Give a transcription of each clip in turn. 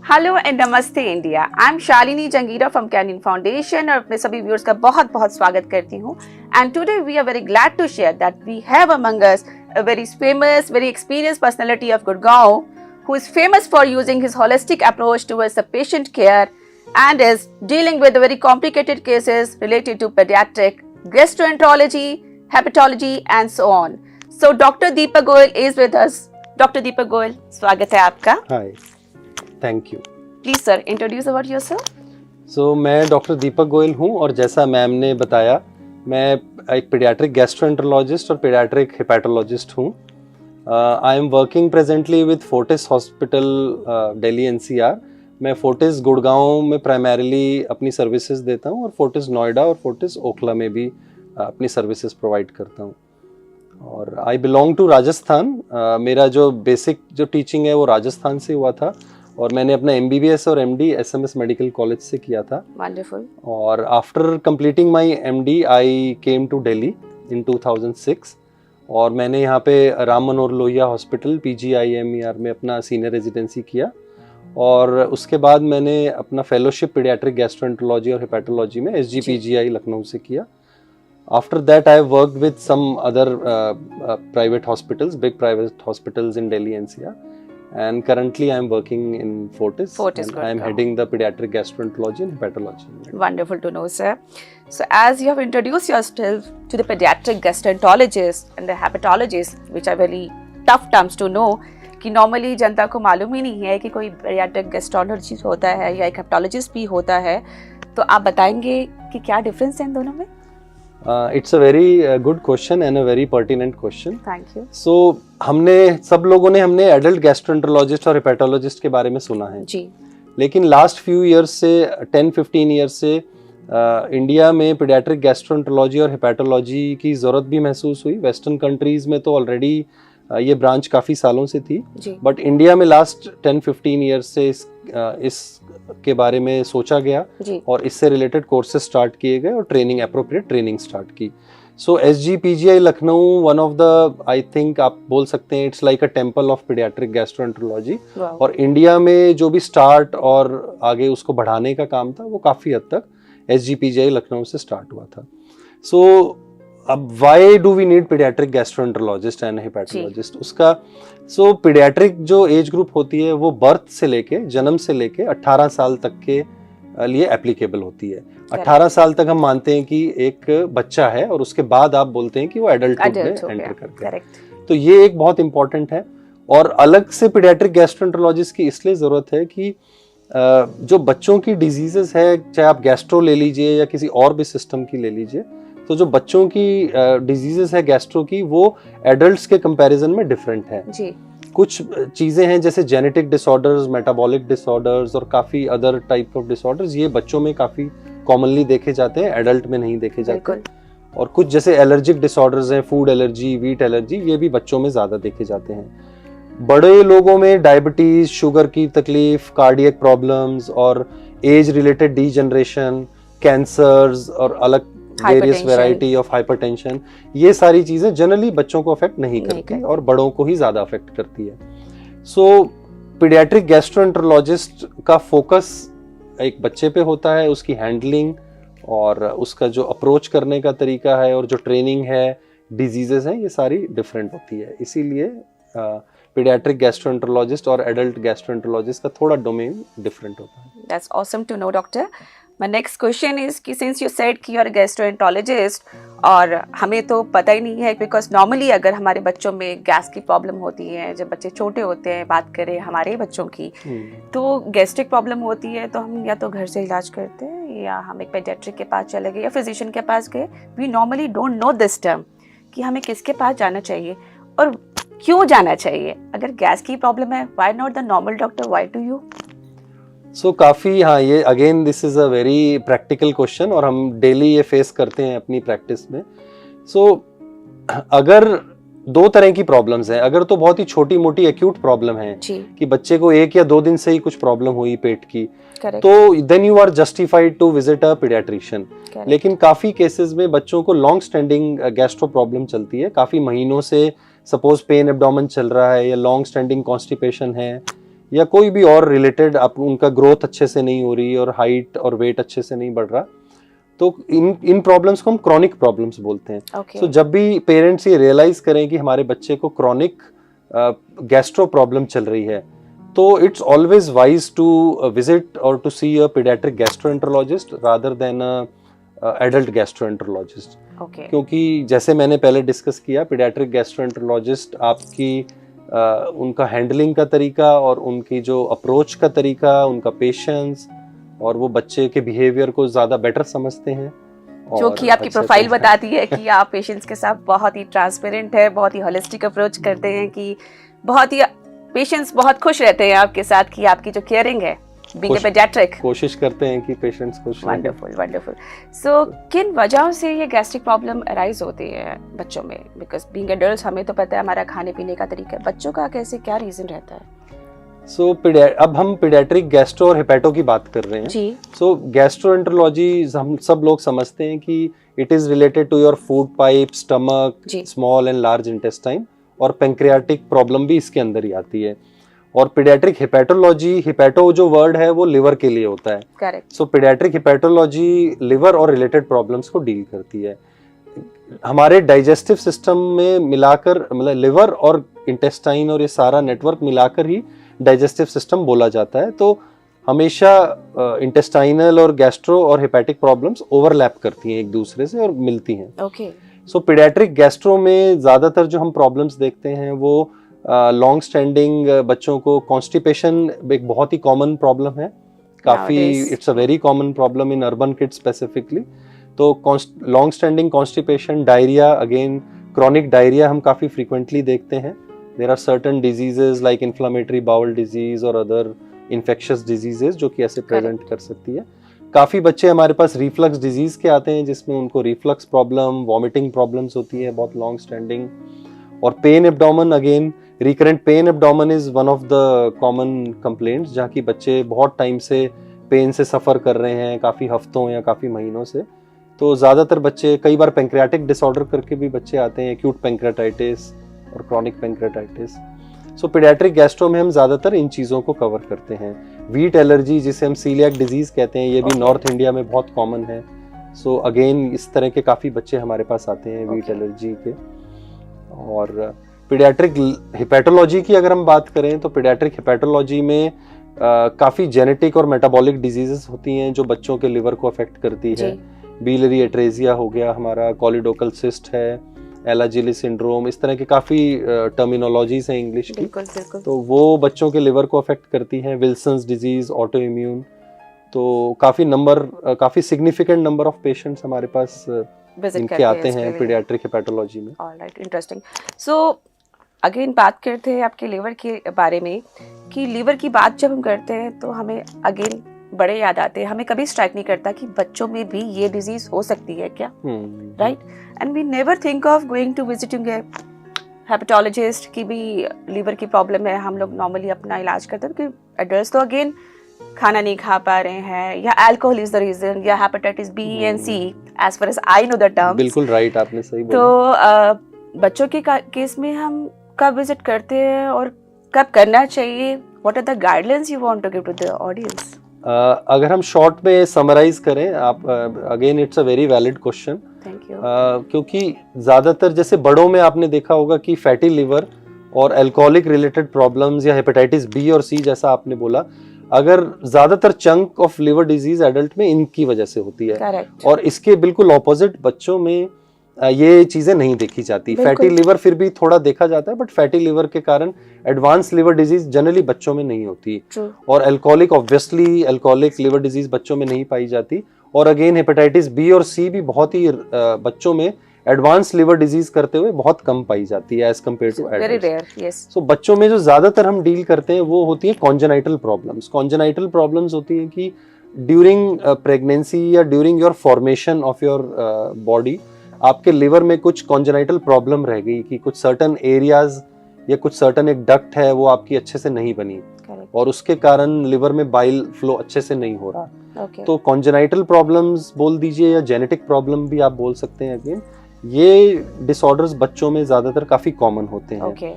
Hello and नमस्ते India. I am Shalini Jungheera from canyon foundation और अपने सभी व्यूअर्स का बहुत बहुत स्वागत करती हूँ। And today we are very glad to share that we have among us a very famous, very experienced personality of Gurgaon who is famous for using his holistic approach towards the patient care and is dealing with the very complicated cases related to pediatric gastroenterology, hepatology and so on. So Dr. Deepak Goyal is with us. Dr. Deepak Goyal, स्वागत है आपका। Hi, thank you. Please sir, introduce about yourself. So मैं doctor दीपक गोयल हूँ और जैसा ma'am ने बताया मैं एक पीडियाट्रिक गैस्ट्रोएंटरोलॉजिस्ट और पीडियाट्रिक हेपेटोलॉजिस्ट हूँ। I am working presently with Fortis hospital Delhi NCR. मैं फोर्टिस गुड़गांव में प्राइमरीली अपनी सर्विसेज देता हूँ और फोर्टिस नोएडा और फोर्टिस ओखला में भी अपनी सर्विसेज प्रोवाइड करता हूँ। और आई बिलोंग टू राजस्थान। मेरा जो बेसिक जो टीचिंग है वो राजस्थान से हुआ था और मैंने अपना MBBS और MD SMS मेडिकल कॉलेज से किया था। Wonderful. और after completing my MD I came to Delhi in 2006 और मैंने यहाँ पे राम मनोहर लोहिया हॉस्पिटल PGIMER में अपना सीनियर रेजिडेंसी किया और उसके बाद मैंने अपना फेलोशिप पीडियाट्रिक गैस्ट्रोएंटरोलॉजी और हेपेटोलॉजी में SGPGI लखनऊ से किया। After that, I worked with some other private hospitals, big private hospitals in Delhi NCR. And currently, I am working in Fortis. Fortis, and I am heading the pediatric gastroenterology and hepatology. Wonderful to know, sir. So, as you have introduced yourself to the pediatric gastroenterologist and the hepatologist, which are very tough terms to know, कि normally जनता को मालूम ही नहीं है कि कोई paediatric gastrologist होता है या एक हेपेटोलॉजिस्ट भी होता है, तो आप बताएंगे कि क्या डिफरेंस है इन दोनों में? It's a very good question and a very pertinent question. Thank you. So हमने सब लोगों ने हमने एडल्ट गैस्ट्रोएंटरोलॉजिस्ट और हेपेटोलॉजिस्ट के बारे में सुना है जी, लेकिन लास्ट फ्यू इयर्स से 10-15 इयर्स से इंडिया में पीडियाट्रिक गैस्ट्रोएंटरोलॉजी और हेपेटोलॉजी की ज़रूरत भी महसूस हुई। वेस्टर्न कंट्रीज़ में तो ऑलरेडी ये ब्रांच काफ़ी सालों से थी, बट इंडिया में लास्ट 10-15 इयर्स से इस के बारे में सोचा गया और इससे रिलेटेड कोर्सेज स्टार्ट किए गए और ट्रेनिंग एप्रोप्रिएट ट्रेनिंग स्टार्ट की। सो SGPGI Lucknow one of the I think आप बोल सकते हैं it's like a temple of paediatric gastroenterology. और इंडिया में जो भी स्टार्ट और आगे उसको बढ़ाने का काम था वो काफ़ी हद तक SGPGI लखनऊ से स्टार्ट हुआ था। सो अब why do we need paediatric gastroenterologist and hepatologist उसका सो पीडियाट्रिक जो एज ग्रुप होती है वो बर्थ से लेके जन्म से लेके 18 साल तक के लिए एप्लीकेबल होती है। 18 साल तक हम मानते हैं कि एक बच्चा है और उसके बाद आप बोलते हैं कि वो एडल्टहुड में एंटर करता है। तो ये एक बहुत इंपॉर्टेंट है और अलग से पीडियाट्रिक गैस्ट्रोएंटरोलॉजिस्ट की इसलिए ज़रूरत है कि जो बच्चों की डिजीजेस है, चाहे आप गैस्ट्रो ले लीजिए या किसी और भी सिस्टम की ले लीजिए, तो जो बच्चों की डिजीजेस है गैस्ट्रो की वो एडल्ट्स के कंपैरिजन में डिफरेंट है जी। कुछ चीज़ें हैं जैसे जेनेटिक डिसऑर्डर्स, मेटाबॉलिक डिसऑर्डर्स और काफ़ी अदर टाइप ऑफ डिसऑर्डर्स, ये बच्चों में काफ़ी कॉमनली देखे जाते हैं, एडल्ट में नहीं देखे जाते। और कुछ जैसे एलर्जिक डिसऑर्डर्स हैं, फूड एलर्जी, वीट एलर्जी, ये भी बच्चों में ज़्यादा देखे जाते हैं। बड़े लोगों में डायबिटीज़, शुगर की तकलीफ, कार्डियक प्रॉब्लम्स और एज रिलेटेड डीजनरेशन, कैंसर्स और अलग वेरियस वैरायटी ऑफ हाइपरटेंशन, ये सारी चीजें जनरली बच्चों को अफेक्ट नहीं करती और बड़ों को ही ज्यादा अफेक्ट करती है। सो पीडियाट्रिक गैस्ट्रोएंटरोलॉजिस्ट का फोकस एक बच्चे पे होता है, उसकी हैंडलिंग और उसका जो अप्रोच करने का तरीका है और जो ट्रेनिंग है, डिजीजेस हैं, ये सारी डिफरेंट होती है। इसीलिए पीडियाट्रिक गैस्ट्रोएंटरोलॉजिस्ट और एडल्ट गैस्ट्रोएंटरोलॉजिस्ट का थोड़ा डोमेन डिफरेंट होता है। That's awesome to know, doctor. My next question is कि since you said कि you are a gastroenterologist और हमें तो पता ही नहीं है बिकॉज नॉर्मली अगर हमारे बच्चों में गैस की प्रॉब्लम होती है, जब बच्चे छोटे होते हैं, बात करें हमारे बच्चों की, तो गैस्ट्रिक प्रॉब्लम होती है तो हम या तो घर से इलाज करते हैं या हम एक पेडियाट्रिक के पास चले गए या फिजिशियन के पास गए। We normally don't know this term कि हमें किसके पास जाना चाहिए और क्यों जाना चाहिए। अगर गैस की प्रॉब्लम है, why not the normal doctor, why do you? So काफ़ी, हाँ, ये again this is a very practical question और हम डेली ये फेस करते हैं अपनी प्रैक्टिस में। सो अगर दो तरह की प्रॉब्लम्स हैं, अगर तो बहुत ही छोटी मोटी एक्यूट प्रॉब्लम है कि बच्चे को 1 या 2 दिन से ही कुछ प्रॉब्लम हुई पेट की, तो then you are justified to visit a paediatrician. लेकिन काफ़ी केसेस में बच्चों को लॉन्ग स्टैंडिंग गैस्ट्रो प्रॉब्लम चलती है, काफ़ी महीनों से, सपोज पेन एब्डोमेन चल रहा है या लॉन्ग स्टैंडिंग कॉन्स्टिपेशन है या कोई भी और रिलेटेड, आप उनका ग्रोथ अच्छे से नहीं हो रही और हाइट और वेट अच्छे से नहीं बढ़ रहा, तो इन प्रॉब्लम्स को हम क्रॉनिक प्रॉब्लम्स बोलते हैं। Okay. So, जब भी पेरेंट्स ये रियलाइज करें कि हमारे बच्चे को क्रॉनिक गैस्ट्रो प्रॉब्लम चल रही है, तो it's always wise to visit और to see a paediatric gastroenterologist rather than adult gastroenterologist. Okay. क्योंकि जैसे मैंने पहले डिस्कस किया, पीडियाट्रिक गैस्ट्रोएंटरोलॉजिस्ट आपकी उनका हैंडलिंग का तरीका और उनकी जो अप्रोच का तरीका, उनका पेशेंस और वो बच्चे के बिहेवियर को ज़्यादा बेटर समझते हैं। जो कि आपकी प्रोफाइल बताती है कि आप पेशेंट्स के साथ बहुत ही ट्रांसपेरेंट है, बहुत ही होलिस्टिक अप्रोच करते हैं, कि बहुत ही पेशेंट्स बहुत खुश रहते हैं आपके साथ, कि आपकी जो केयरिंग है बीइंग अ पेडियाट्रिक, कोशिश करते हैं कि पेशेंट्स खुश रहें। Wonderful wonderful. सो किन वजहों से ये गैस्ट्रिक प्रॉब्लम अराइज होती है बच्चों में? बिकॉज बीइंग एडल्ट्स हमें तो पता है हमारा खाने पीने का तरीका, बच्चों का कैसे क्या रीजन रहता है? सो अब हम पीडियाट्रिक गैस्ट्रो और हेपेटो की बात कर रहे हैं जी। सो गैस्ट्रोएंटरोलॉजी हम सब लोग समझते हैं कि it is related to your food pipe, stomach, small and large intestine, और पेंक्रियाटिक प्रॉब्लम भी इसके अंदर ही आती है। और पीडियाट्रिक हेपेटोलॉजी, हेपेटो जो वर्ड है वो लिवर के लिए होता है। Correct. So paediatric hepatology liver और रिलेटेड प्रॉब्लम्स को डील करती है। हमारे डाइजेस्टिव सिस्टम में मिलाकर, मतलब लिवर और इंटेस्टाइन और ये सारा नेटवर्क मिलाकर ही डाइजेस्टिव सिस्टम बोला जाता है। तो हमेशा इंटेस्टाइनल और गैस्ट्रो और हेपेटिक प्रॉब्लम्स ओवरलैप करती हैं एक दूसरे से और मिलती हैं। ओके। सो पीडियाट्रिक गैस्ट्रो में ज़्यादातर जो हम प्रॉब्लम्स देखते हैं वो लॉन्ग स्टैंडिंग बच्चों को कॉन्स्टिपेशन एक बहुत ही कॉमन प्रॉब्लम है, काफ़ी it's a very common problem in urban kids specifically. तो long standing constipation, diarrhoea, again chronic diarrhoea हम काफ़ी फ्रीक्वेंटली देखते हैं। There are certain diseases like inflammatory bowel disease और अदर इन्फेक्शियस डिजीजेज जो कि ऐसे प्रेजेंट कर सकती है। काफ़ी बच्चे हमारे पास रिफ्लक्स डिजीज के आते हैं जिसमें उनको रिफ्लक्स प्रॉब्लम, वॉमिटिंग प्रॉब्लम्स होती है बहुत लॉन्ग स्टैंडिंग। और pen abdomen, again recurrent pen abdomen is one of the common complaints, जहाँ की बच्चे बहुत टाइम से पेन से सफ़र कर रहे हैं, काफ़ी हफ्तों या काफ़ी महीनों से। तो ज़्यादातर बच्चे, कई बार पेंक्रियाटिक डिसऑर्डर करके भी बच्चे आते हैं, एक्यूट पेंक्रियाटाइटिस और क्रॉनिक पेंक्रियाटाइटिस। सो पीडियाट्रिक गैस्ट्रो में हम ज़्यादातर इन चीज़ों को कवर करते हैं। वीट एलर्जी जिसे हम सीलियाक डिजीज़ कहते हैं, ये भी नॉर्थ इंडिया में बहुत कॉमन है। सो अगेन इस तरह के काफ़ी बच्चे हमारे पास आते हैं वीट एलर्जी के। और पीडियाट्रिक हेपेटोलॉजी की अगर हम बात करें तो पीडियाट्रिक हेपेटोलॉजी में काफ़ी जेनेटिक और मेटाबॉलिक डिजीजेस होती हैं जो बच्चों के लिवर को अफेक्ट करती है। बिलियरी एट्रेजिया हो गया हमारा, कॉलिडोकल सिस्ट है, एलाजिली सिंड्रोम, इस तरह की काफ़ी टर्मिनोलॉजीज हैं इंग्लिश की। बिल्कुल, बिल्कुल। तो वो बच्चों के लिवर को अफेक्ट करती हैं। विल्सन्स डिजीज, ऑटो इम्यून, तो काफ़ी सिग्निफिकेंट नंबर ऑफ पेशेंट्स हमारे पास इनके आते हैं पीडियाट्रिक हेपेटोलॉजी में। Alright, interesting. सो अगेन बात करते हैं आपके लिवर के बारे में, कि लिवर की बात जब हम करते हैं तो हमें अगेन बड़े याद आते हैं, हमें कभी स्ट्राइक नहीं करता कि बच्चों में भी ये डिजीज हो सकती है क्या, right? And we never think of going to visiting a hepatologist कि भी लिवर की प्रॉब्लम है। हम लोग नॉर्मली अपना इलाज करते हैं, क्योंकि एडल्ट्स तो अगेन खाना नहीं खा पा रहे हैं, या अल्कोहल इज द रीजन, या hepatitis B and C, as far as I know the terms. बिल्कुल राइट, आपने सही बोला। तो बच्चों के केस में हम कब विजिट करते हैं और कब करना चाहिए? What are the guidelines you want to give to the audience? अगर हम शॉर्ट में समराइज करें, आप again it's a very valid question. Thank you. क्योंकि ज़्यादातर जैसे बड़ों में आपने देखा होगा कि फैटी लिवर और अल्कोहलिक रिलेटेड प्रॉब्लम्स या हेपेटाइटिस बी और सी जैसा आपने बोला, अगर ज़्यादातर chunk of liver disease adult में इनकी वजह से होती है। Correct. और इसके बिल्कुल ऑपोजिट बच्चों में ये चीज़ें नहीं देखी जाती। फैटी लिवर फिर भी थोड़ा देखा जाता है, बट फैटी लिवर के कारण एडवांस लिवर डिजीज जनरली बच्चों में नहीं होती। True. और alcoholic, obviously alcoholic liver disease बच्चों में नहीं पाई जाती। और अगेन हेपेटाइटिस बी और सी भी बहुत ही बच्चों में एडवांस लिवर डिजीज करते हुए बहुत कम पाई जाती है as compared to adults. Very rare, yes. So बच्चों में जो ज्यादातर हम डील करते हैं वो होती है कॉन्जेनाइटल प्रॉब्लम्स। कॉन्जेनाइटल प्रॉब्लम्स होती है कि ड्यूरिंग प्रेगनेंसी या during your formation of your body आपके लिवर में कुछ कॉन्जेनाइटल प्रॉब्लम रह गई, कि कुछ सर्टन एरियाज या कुछ सर्टन एक डक्ट है वो आपकी अच्छे से नहीं बनी। Correct. और उसके कारण लिवर में बाइल फ्लो अच्छे से नहीं हो रहा। Okay. तो कॉन्जेनाइटल प्रॉब्लम्स बोल दीजिए या जेनेटिक प्रॉब्लम भी आप बोल सकते हैं। अगेन ये डिसऑर्डर्स बच्चों में ज्यादातर काफी कॉमन होते हैं। Okay.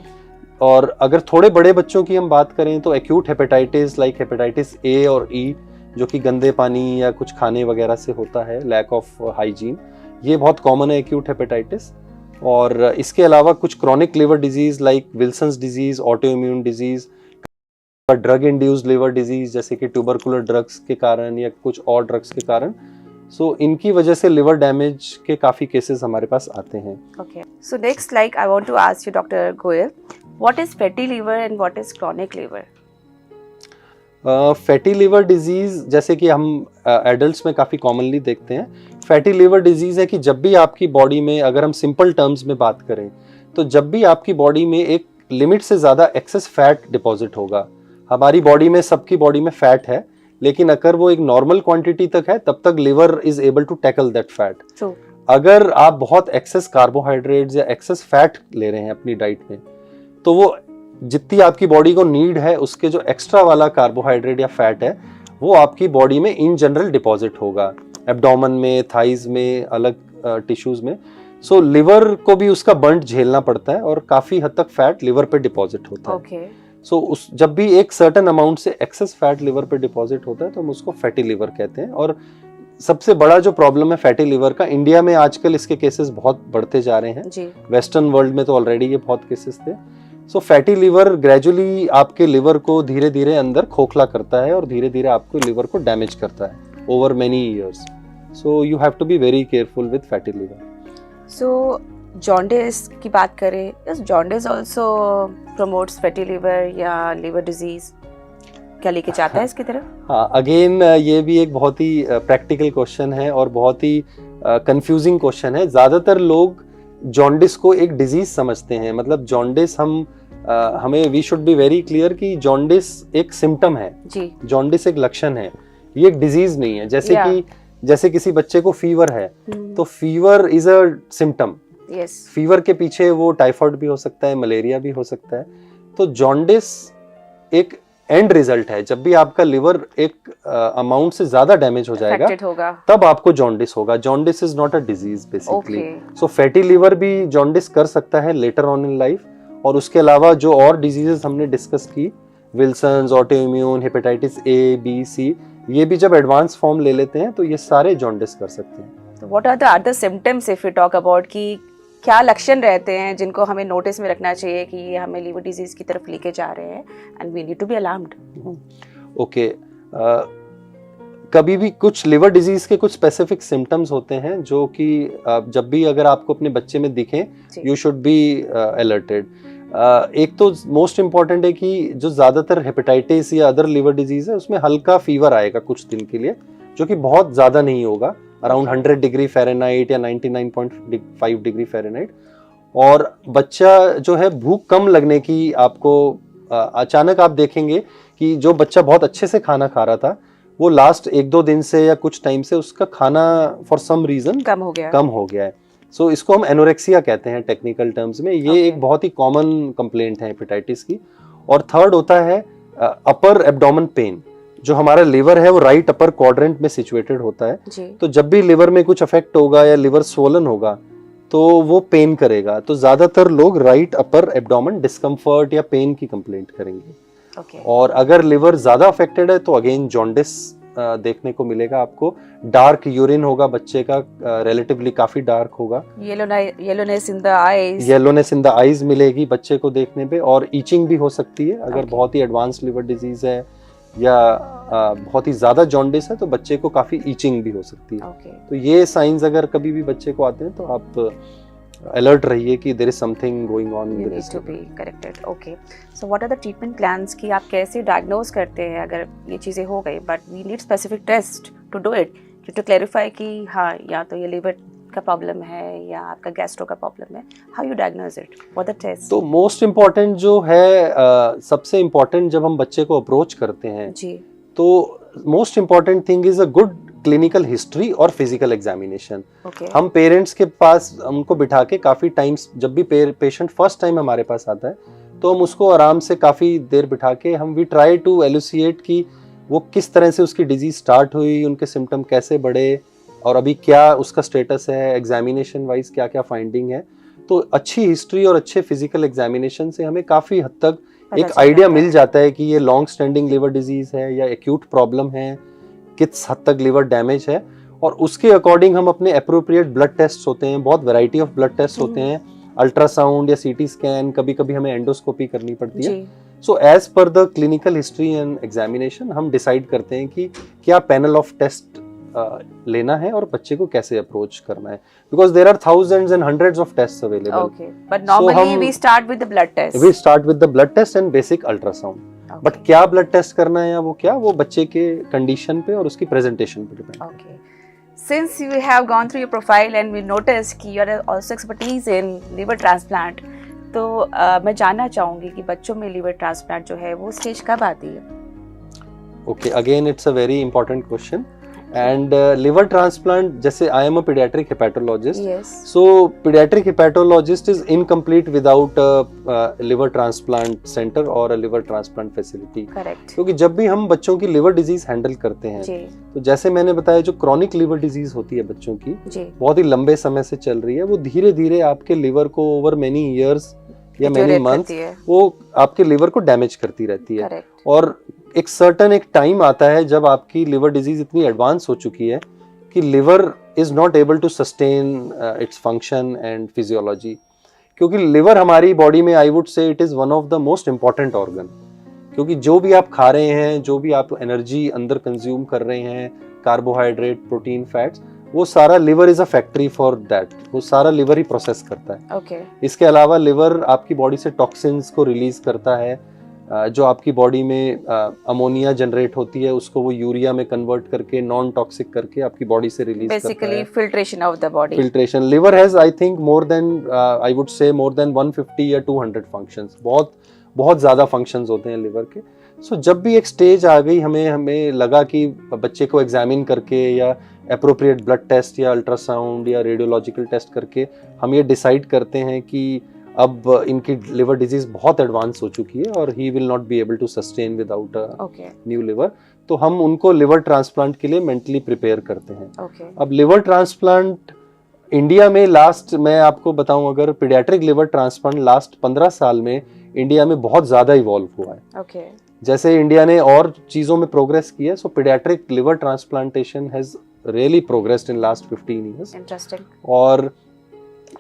और अगर थोड़े बड़े बच्चों की हम बात करें तो acute hepatitis like hepatitis A और ई, जो कि गंदे पानी या कुछ खाने वगैरह से होता है, लैक ऑफ हाइजीन, ये बहुत कॉमन है एक्यूट हेपेटाइटिस। और इसके अलावा कुछ chronic liver disease like Wilson's disease, auto immune disease, drug induced liver disease जैसे कि ट्यूबरकुलर ड्रग्स के कारण या कुछ और ड्रग्स के कारण, सो इनकी वजह से लिवर डैमेज के काफ़ी केसेस हमारे पास आते हैं। Okay. So next, like I want to ask you, Dr. Goyal, what is fatty liver and what is chronic liver? Fatty liver disease जैसे कि हम एडल्ट्स में काफ़ी कॉमनली देखते हैं। फैटी लिवर डिजीज है कि जब भी आपकी बॉडी में, अगर हम सिंपल टर्म्स में बात करें, तो जब भी आपकी बॉडी में एक लिमिट से ज़्यादा एक्सेस फैट डिपॉजिट होगा। हमारी बॉडी में, सबकी बॉडी में फैट है, लेकिन अगर वो एक नॉर्मल क्वांटिटी तक है तब तक liver is able to tackle that fat. True. अगर आप बहुत एक्सेस कार्बोहाइड्रेट्स या एक्सेस फैट ले रहे हैं अपनी डाइट में, तो वो जितनी आपकी बॉडी को नीड है उसके जो एक्स्ट्रा वाला कार्बोहाइड्रेट या फैट है वो आपकी बॉडी में इन जनरल डिपॉजिट होगा, एब्डोमेन में, थाइज में, अलग टिश्यूज में। सो लिवर को भी उसका बर्न झेलना पड़ता है और काफी हद तक फैट लिवर पे डिपॉजिट होता है। Okay. सो उस जब भी एक सर्टेन अमाउंट से एक्सेस फैट लिवर पे डिपॉजिट होता है तो हम उसको फैटी लिवर कहते हैं। और सबसे बड़ा जो प्रॉब्लम है फैटी लिवर का, इंडिया में आजकल इसके केसेस बहुत बढ़ते जा रहे हैं। जी. वेस्टर्न वर्ल्ड में तो ऑलरेडी ये बहुत केसेस थे। सो फैटी लिवर ग्रेजुअली आपके लिवर को धीरे धीरे अंदर खोखला करता है और धीरे धीरे आपको लिवर को डैमेज करता है over many years. So you have to be very careful with fatty liver. So jaundice की बात करें, is jaundice also promotes fatty liver या liver disease? क्या लेके जाता है इसकी तरफ? हाँ, अगेन ये भी एक बहुत ही प्रैक्टिकल क्वेश्चन है और बहुत ही कंफ्यूजिंग क्वेश्चन है। ज़्यादातर लोग जॉन्डिस को एक डिजीज समझते हैं। मतलब जॉन्डिस हमें we should be very clear कि जॉन्डिस एक सिम्टम है जी. जॉन्डिस एक लक्षण है, ये एक डिजीज नहीं है। जैसे Yeah. कि जैसे किसी बच्चे को फीवर है तो fever is a symptom. Yes. Fever के पीछे वो टाइफाइड भी हो सकता है, मलेरिया भी हो सकता है। तो जॉन्डिस एक एंड रिजल्ट है। जब भी आपका लिवर एक अमाउंट से ज्यादा डैमेज हो जाएगा Affected होगा. तब आपको जॉन्डिस होगा। Jaundice is not a disease basically. Okay. So fatty liver भी जॉन्डिस कर सकता है लेटर ऑन इन लाइफ। और उसके अलावा जो और डिजीजेस हमने डिस्कस की, Wilson's, auto immune, hepatitis A, B, C, ये भी जब एडवांस फॉर्म ले लेते हैं तो ये सारे जॉन्डिस कर सकते हैं। What are the other symptoms if we talk about कि क्या लक्षण रहते हैं जिनको हमें नोटिस में रखना चाहिए कि ये हमें लीवर डिजीज की तरफ लेके जा रहे हैं and we need to be alarmed? Okay, कभी भी कुछ लिवर डिजीज के कुछ स्पेसिफिक सिम्टम्स होते हैं जो कि जब भी अगर आपको अपने बच्चे में दिखें यू शुड बी अलर्टेड। एक तो मोस्ट इम्पॉर्टेंट है कि जो ज़्यादातर हेपेटाइटिस या अदर लिवर डिजीज है उसमें हल्का फीवर आएगा कुछ दिन के लिए, जो कि बहुत ज़्यादा नहीं होगा, अराउंड 100 डिग्री फ़ारेनहाइट या 99.5 डिग्री फ़ारेनहाइट। और बच्चा जो है भूख कम लगने की, आपको अचानक आप देखेंगे कि जो बच्चा बहुत अच्छे से खाना खा रहा था वो लास्ट 1-2 दिन से या कुछ टाइम से उसका खाना फॉर सम रीज़न कम हो गया है। सो इसको हम एनोरेक्सिया कहते हैं टेक्निकल टर्म्स में। ये एक बहुत ही कॉमन कंप्लेंट है हेपेटाइटिस की। और थर्ड होता है अपर एब्डोमेन पेन। जो हमारा लिवर है वो राइट अपर क्वाड्रेंट में सिचुएटेड होता है जी. तो जब भी लिवर में कुछ अफेक्ट होगा या लिवर स्वोलन होगा तो वो पेन करेगा। तो ज्यादातर लोग राइट अपर एब्डोमेन डिस्कम्फर्ट या पेन की कंप्लेंट करेंगे। Okay. और अगर लिवर ज्यादा अफेक्टेड है तो अगेन जॉन्डिस देखने को मिलेगा आपको। डार्क यूरिन होगा बच्चे का, रिलेटिवली काफी डार्क होगा। Yellowness in the eyes, yellowness in the eyes मिलेगी बच्चे को देखने पे। और ईचिंग भी हो सकती है अगर Okay. बहुत ही एडवांस लिवर डिजीज है या बहुत ही ज्यादा जॉन्डिस है तो बच्चे को काफी ईचिंग भी हो सकती है। Okay. तो ये साइंस अगर कभी भी बच्चे को आते हैं तो आप अलर्ट रहिए कि there is something going on You with need to be corrected. Okay. So what are the treatment plans कि आप कैसे डायग्नोज करते हैं अगर ये चीज़ें हो गई, but we need specific test to do it to clarify कि हाँ या तो ये लिवर का प्रॉब्लम है या आपका गैस्ट्रो का प्रॉब्लम है। How you diagnose it? What the test? तो मोस्ट इम्पॉर्टेंट जो है सबसे इम्पॉर्टेंट जब हम बच्चे को अप्रोच करते हैं जी. तो most important thing is a good clinical history और फिजिकल एग्जामिनेशन। Okay. हम पेरेंट्स के पास उनको बिठा के काफ़ी टाइम्स, जब भी पेशेंट फर्स्ट टाइम हमारे पास आता है तो हम उसको आराम से काफ़ी देर बिठा के हम वी ट्राई टू एलुसिएट कि वो किस तरह से उसकी डिजीज स्टार्ट हुई, उनके सिम्टम कैसे बढ़े और अभी क्या उसका स्टेटस है, एग्जामिनेशन वाइज क्या क्या फाइंडिंग है। तो अच्छी हिस्ट्री और अच्छे फिजिकल एग्जामिनेशन से हमें काफी हद तक पता एक चल आइडिया जाता है। मिल जाता है कि ये लॉन्ग स्टैंडिंग लिवर डिजीज है या एक्यूट प्रॉब्लम है, किस हद तक लिवर डैमेज है, और उसके अकॉर्डिंग हम अपने अप्रोप्रिएट ब्लड टेस्ट होते हैं, बहुत वैरायटी ऑफ ब्लड टेस्ट होते हैं, अल्ट्रासाउंड या सीटी स्कैन, कभी कभी हमें एंडोस्कोपी करनी पड़ती है। जी, so as per the clinical history and examination हम डिसाइड करते हैं कि क्या पैनल ऑफ टेस्ट लेना है और बच्चे को कैसे अप्रोच करना है, because there are thousands and hundreds of test available. Okay, but normally we start with the blood test. We start with the blood test and basic ultrasound. But क्या blood test करना है या वो बच्चे के condition पे और उसकी प्रेजेंटेशन पे depend. Okay. Since you have gone through your profile and we noticed कि you are also expertise in liver transplant, तो मैं जानना चाहूँगी कि बच्चों में liver transplant जो है वो स्टेज कब आती है? Okay, again it's a very important question. And liver transplant, जैसे I am a pediatric hepatologist. Yes. So pediatric hepatologist is incomplete without a liver transplant center or a liver transplant facility. Correct. क्योंकि जब भी हम बच्चों की liver disease handle करते हैं, जी, तो जैसे मैंने बताया जो क्रॉनिक लिवर डिजीज होती है बच्चों की, जी, बहुत ही लंबे समय से चल रही है, वो धीरे धीरे आपके लिवर को ओवर मेनी ईयर्स या मेनी Deteriorate मंथ्स करती है। वो आपके लिवर को डैमेज करती रहती है। Correct. और एक सर्टन एक टाइम आता है जब आपकी लिवर डिजीज इतनी एडवांस हो चुकी है कि liver is not able to sustain its function and physiology. क्योंकि लिवर हमारी बॉडी में, I would say it is one of the most important organ, क्योंकि जो भी आप खा रहे हैं, जो भी आप एनर्जी अंदर कंज्यूम कर रहे हैं, कार्बोहाइड्रेट, प्रोटीन, फैट्स, वो सारा liver is a factory for that. वो सारा लिवर ही प्रोसेस करता है। Okay. इसके अलावा लिवर आपकी बॉडी से टॉक्सिन्स को रिलीज करता है, जो आपकी बॉडी में अमोनिया जनरेट होती है, उसको वो यूरिया में कन्वर्ट करके नॉन टॉक्सिक करके आपकी बॉडी से रिलीज करता Basically है। filtration of the body. Filtration. Liver has I think more than, I would से मोर देन 150 या 200 फंक्शंस। बहुत बहुत ज्यादा फंक्शंस होते हैं लिवर के। सो जब भी एक स्टेज आ गई, हमें लगा कि बच्चे को एग्जामिन करके या अप्रोप्रिएट ब्लड टेस्ट या अल्ट्रासाउंड या रेडियोलॉजिकल टेस्ट करके हम ये डिसाइड करते हैं कि अब इनकी लिवर डिजीज बहुत एडवांस हो चुकी है और he will not be able to sustain without a Okay. New liver, तो हम उनको लिवर ट्रांसप्लांट के लिए मेंटली प्रिपेयर करते हैं। Okay. अब लिवर ट्रांसप्लांट इंडिया में लास्ट, मैं आपको बताऊं, अगर पीडियाट्रिक लिवर ट्रांसप्लांट लास्ट 15 साल में इंडिया में बहुत ज्यादा इवॉल्व हुआ है। Okay. जैसे इंडिया ने और चीजों में प्रोग्रेस की है, so paediatric liver transplantation has really progressed in last 15 years. Interesting. और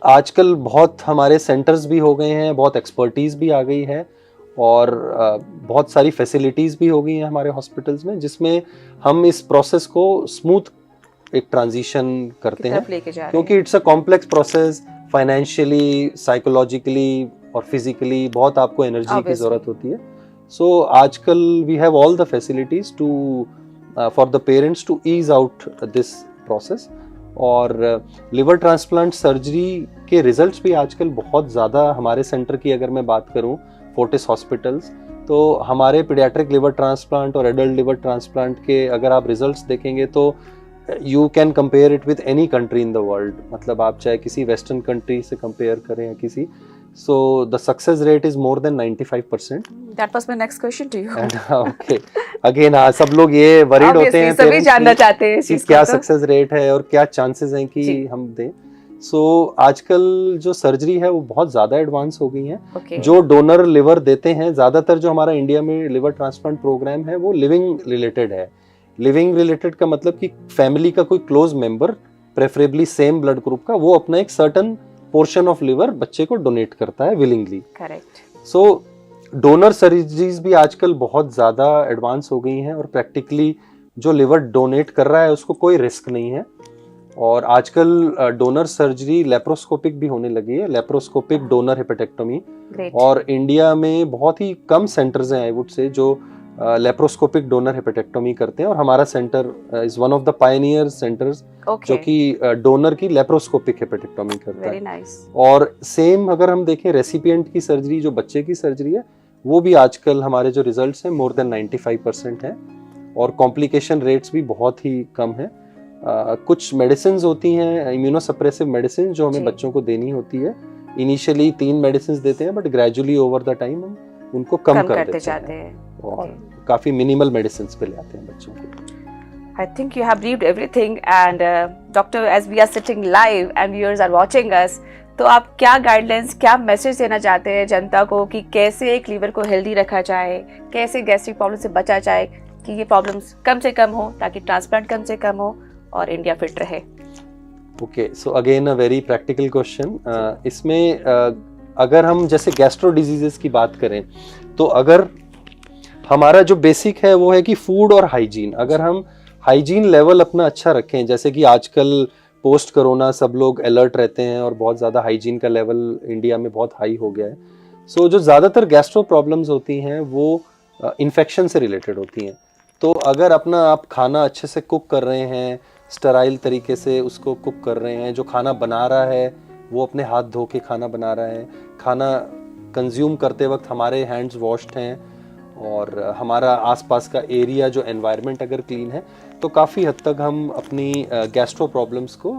आजकल बहुत हमारे सेंटर्स भी हो गए हैं, बहुत एक्सपर्टीज भी आ गई है और बहुत सारी फैसिलिटीज भी हो गई हैं हमारे हॉस्पिटल्स में, जिसमें हम इस प्रोसेस को स्मूथ एक ट्रांजिशन करते हैं। लेके जा रहे क्योंकि it's a complex process, financially, psychologically और फिजिकली बहुत आपको एनर्जी की Obviously. जरूरत होती है। सो आजकल we have all the facilities to for the parents to ease out this process. और लिवर ट्रांसप्लांट सर्जरी के रिजल्ट्स भी आजकल बहुत ज़्यादा, हमारे सेंटर की अगर मैं बात करूं, फोर्टिस हॉस्पिटल्स, तो हमारे पीडियाट्रिक लिवर ट्रांसप्लांट और एडल्ट लिवर ट्रांसप्लांट के अगर आप रिजल्ट्स देखेंगे तो you can compare it with any country in the world. मतलब आप चाहे किसी वेस्टर्न कंट्री से कंपेयर करें या किसी, so the success rate is more than 95%। That was my next question to you. And okay, again सब लोग ये वरीड होते Obviously, हैं सभी parents जानना की चाहते हैं इस कि चीज क्या को तो। सक्सेस रेट है और क्या चांसेस हैं कि जी। हम दें। सो आजकल जो सर्जरी है वो बहुत ज़्यादा एडवांस हो गई है। Okay. जो डोनर लिवर देते हैं, ज़्यादातर जो हमारा इंडिया में लिवर ट्रांसप्लांट प्रोग्राम है वो लिविंग रिलेटेड है। लिविंग रिलेटेड का मतलब कि फैमिली का कोई close member, preferably same blood group का, वो अपना एक सर्टन पोर्शन ऑफ लिवर बच्चे को डोनेट करता है विलिंगली। Correct. सो डोनर सर्जरीज भी आजकल बहुत ज़्यादा एडवांस हो गई हैं और प्रैक्टिकली जो लिवर डोनेट कर रहा है उसको कोई रिस्क नहीं है। और आजकल डोनर सर्जरी लेप्रोस्कोपिक भी होने लगी है, लेप्रोस्कोपिक डोनर हेपेटेक्टोमी। Great. और इंडिया में बहुत ही कम सेंटर्स हैं, आई वुड से, जो लेप्रोस्कोपिक डोनर हेपेटेक्टोमी करते हैं। और हमारा centre is one of the Pioneer centres Okay. जो कि डोनर की लेप्रोस्कोपिक हेपेटेक्टोमी करता Very है। nice. और सेम अगर हम देखें रेसिपिएंट की सर्जरी, जो बच्चे की सर्जरी है, वो भी आजकल हमारे जो रिजल्ट्स हैं मोर देन 95% हैं और कॉम्प्लिकेशन रेट्स भी बहुत ही कम है। कुछ मेडिसिन होती हैं, इम्यूनोसप्रेसिव मेडिसिन, जो हमें जी। बच्चों को देनी होती है। इनिशियली 3 मेडिसिन देते हैं, but gradually over the time हम उनको कम कर करते देते जाते हैं हैं। और काफी मिनिमल मेडिसिन पे ले आते हैं बच्चों को। I think you have briefed everything, and doctor, as we are sitting live and viewers are watching us, तो आप क्या गाइडलाइंस, क्या मैसेज देना चाहते हैं जनता को कि कैसे एक लीवर को हेल्दी रखा जाए, कैसे गैस्ट्रिक प्रॉब्लम से बचा जाए कि ये प्रॉब्लम्स कम से कम हो, ताकि ट्रांसप्लांट कम से कम हो और इंडिया फिट रहे? Okay, so again a very practical question. इसमें अगर हम जैसे गैस्ट्रो डिजीजेस की बात करें, तो अगर हमारा जो बेसिक है वो है कि फूड और हाइजीन, अगर हम हाइजीन लेवल अपना अच्छा रखें, जैसे कि आजकल पोस्ट कोरोना सब लोग अलर्ट रहते हैं और बहुत ज़्यादा हाइजीन का लेवल इंडिया में बहुत हाई हो गया है। सो जो ज़्यादातर गैस्ट्रो प्रॉब्लम्स होती हैं वो इन्फेक्शन से रिलेटेड होती हैं। तो अगर अपना आप खाना अच्छे से कुक कर रहे हैं, स्टराइल तरीके से उसको कुक कर रहे हैं, जो खाना बना रहा है वो अपने हाथ धो के खाना बना रहा है, खाना कंज्यूम करते वक्त हमारे हैंड्स वॉश्ड हैं, और हमारा आसपास का एरिया जो एनवायरनमेंट अगर क्लीन है, तो काफ़ी हद तक हम अपनी गैस्ट्रो प्रॉब्लम्स को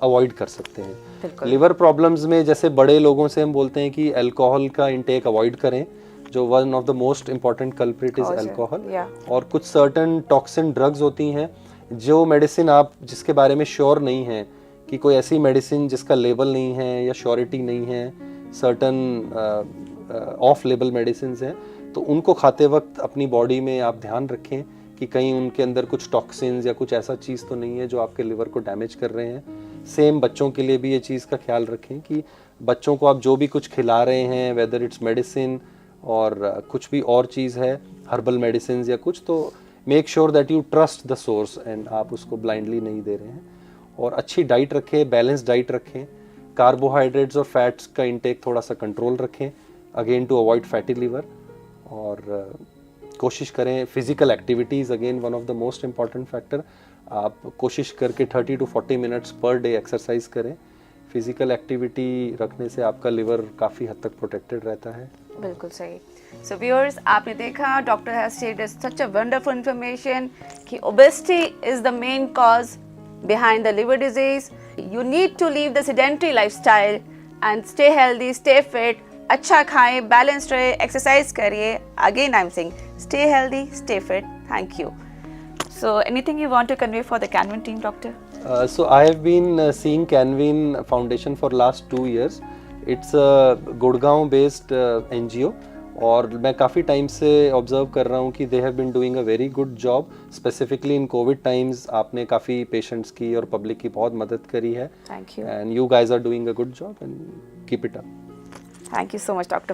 अवॉइड कर सकते हैं। लिवर प्रॉब्लम्स में जैसे बड़े लोगों से हम बोलते हैं कि अल्कोहल का इंटेक अवॉइड करें, जो one of the most important culprit is alcohol. और कुछ सर्टन टॉक्सिन ड्रग्स होती हैं, जो मेडिसिन आप जिसके बारे में श्योर नहीं है, कि कोई ऐसी मेडिसिन जिसका लेबल नहीं है या श्योरिटी नहीं है, सर्टन ऑफ लेबल मेडिसिन हैं, तो उनको खाते वक्त अपनी बॉडी में आप ध्यान रखें कि कहीं उनके अंदर कुछ टॉक्सिन्स या कुछ ऐसा चीज़ तो नहीं है जो आपके लिवर को डैमेज कर रहे हैं। सेम बच्चों के लिए भी ये चीज़ का ख्याल रखें कि बच्चों को आप जो भी कुछ खिला रहे हैं, वेदर इट्स मेडिसिन और कुछ भी और चीज़ है, हर्बल मेडिसिन या कुछ, तो make sure that you trust the source and आप उसको ब्लाइंडली नहीं दे रहे हैं। और अच्छी डाइट रखें, बैलेंस डाइट रखें, कार्बोहाइड्रेट्स और फैट्स का इंटेक थोड़ा सा कंट्रोल रखें, again to avoid fatty liver. और कोशिश करें physical activities, again one of the most important factor, आप कोशिश करके 30 to 40 minutes per day exercise करें। फिजिकल एक्टिविटी रखने से आपका लिवर काफ़ी हद तक प्रोटेक्टेड रहता है। बिल्कुल सही। सो व्यूअर्स, आपने देखा doctor has shared such a wonderful information कि obesity is the main cause behind the liver disease. You need to leave the sedentary lifestyle and stay healthy, stay fit. अच्छा खाएं, बैलेंस्ड रहे, एक्सरसाइज करिए. Again I'm saying stay healthy, stay fit. Thank you. So anything you want to convey for the Canvin team, doctor? So I have been seeing Canvin Foundation for last 2 years. It's a Gurgaon based NGO, और मैं काफ़ी time से observe कर रहा हूँ कि they have been doing a very good job. Specifically in Covid times आपने काफ़ी पेशेंट्स की और पब्लिक की बहुत मदद करी है। Thank you. And you guys are doing a good job and keep it up. Thank you so much doctor